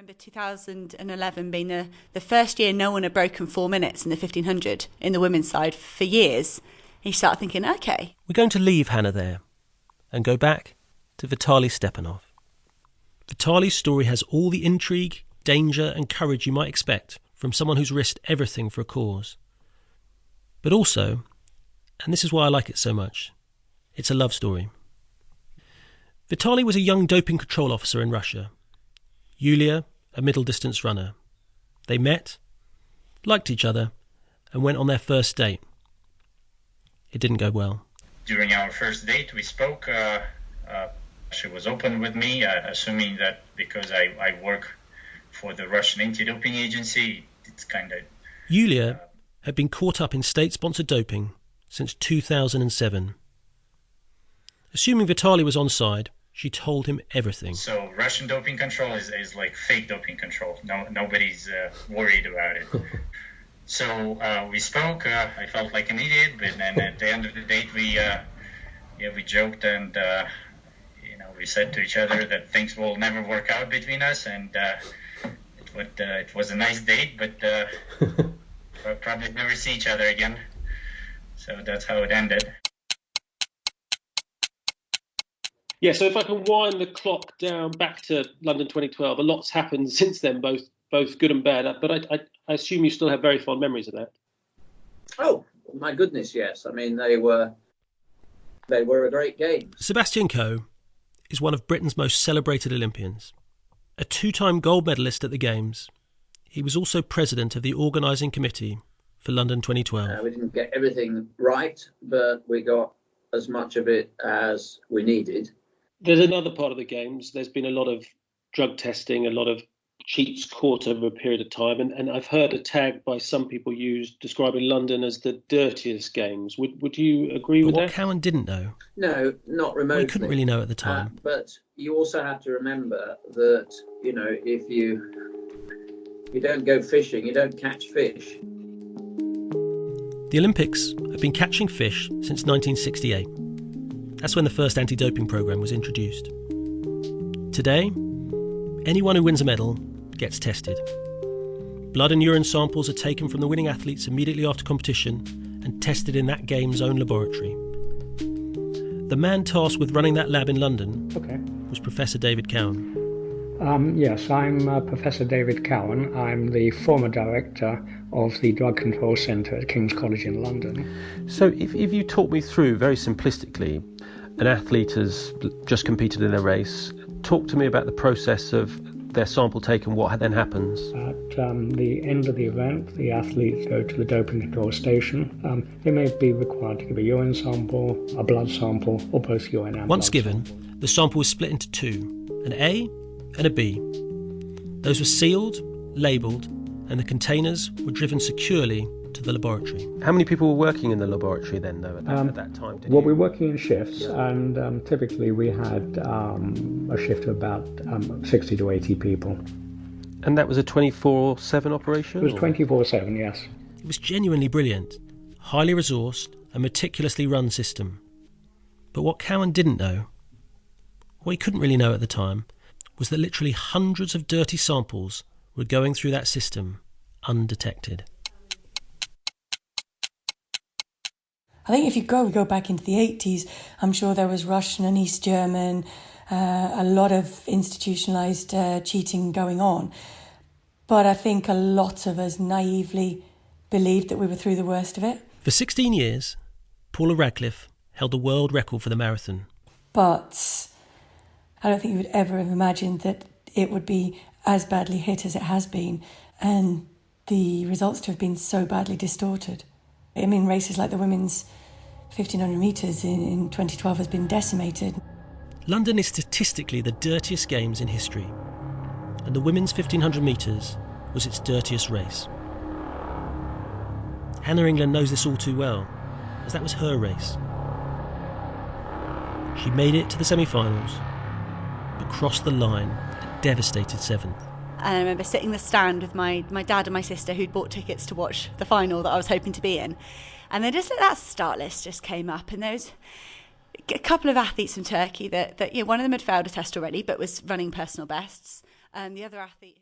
remember 2011 being the first year no one had broken 4 minutes in the 1500 in the women's side for years. And you start thinking, OK. We're going to leave Hannah there and go back to Vitaly Stepanov. Vitaly's story has all the intrigue, danger and courage you might expect from someone who's risked everything for a cause. But also, and this is why I like it so much, it's a love story. Vitaly was a young doping control officer in Russia. Yulia, a middle-distance runner. They met, liked each other, and went on their first date. It didn't go well. During our first date, we spoke. She was open with me, assuming that because I work for the Russian anti-doping agency, it's kind of... Yulia had been caught up in state-sponsored doping since 2007. Assuming Vitaly was on side, she told him everything. So Russian doping control is like fake doping control. Nobody's worried about it. So we spoke. I felt like an idiot, but then at the end of the date, we joked and we said to each other that things will never work out between us, and it was a nice date, but we'll probably never see each other again. So that's how it ended. Yeah, so if I can wind the clock down back to London 2012, a lot's happened since then, both good and bad. But I assume you still have very fond memories of that. Oh, my goodness, yes. I mean, they were a great game. Sebastian Coe is one of Britain's most celebrated Olympians. A 2-time gold medalist at the Games, he was also president of the organising committee for London 2012. We didn't get everything right, but we got as much of it as we needed. There's another part of the Games. There's been a lot of drug testing, a lot of cheats caught over a period of time. And I've heard a tag by some people used describing London as the dirtiest Games. Would you agree with that? What Cowan didn't know. No, not remotely. Well, he couldn't really know at the time. But you also have to remember that, if you don't go fishing, you don't catch fish. The Olympics have been catching fish since 1968. That's when the first anti-doping programme was introduced. Today, anyone who wins a medal gets tested. Blood and urine samples are taken from the winning athletes immediately after competition and tested in that game's own laboratory. The man tasked with running that lab in London was Professor David Cowan. Yes, I'm Professor David Cowan. I'm the former director of the Drug Control Centre at King's College in London. So if you talk me through, very simplistically, an athlete has just competed in a race, talk to me about the process of their sample taken, what then happens? At the end of the event, the athletes go to the doping control station. They may be required to give a urine sample, a blood sample, or both urine and Once blood given, sample. the sample was split into two, an A and a B. Those were sealed, labelled, and the containers were driven securely to the laboratory. How many people were working in the laboratory then, though, at that time? Well, we're working in shifts, and typically we had a shift of about 60 to 80 people. And that was a 24/7 operation? It was 24/7, yes. It was genuinely brilliant, highly resourced, and meticulously run system. But what Cowan didn't know, what he couldn't really know at the time, was that literally hundreds of dirty samples were going through that system undetected. I think if you go back into the 80s, I'm sure there was Russian and East German, a lot of institutionalised cheating going on. But I think a lot of us naively believed that we were through the worst of it. For 16 years, Paula Radcliffe held the world record for the marathon. But I don't think you would ever have imagined that it would be as badly hit as it has been, and the results to have been so badly distorted. I mean, races like the women's 1,500 metres in 2012 has been decimated. London is statistically the dirtiest games in history, and the women's 1,500 metres was its dirtiest race. Hannah England knows this all too well, as that was her race. She made it to the semi-finals, but crossed the line a devastated 7th. And I remember sitting in the stand with my dad and my sister who'd bought tickets to watch the final that I was hoping to be in. And then just that start list just came up, and there was a couple of athletes from Turkey that one of them had failed a test already but was running personal bests. The other athlete...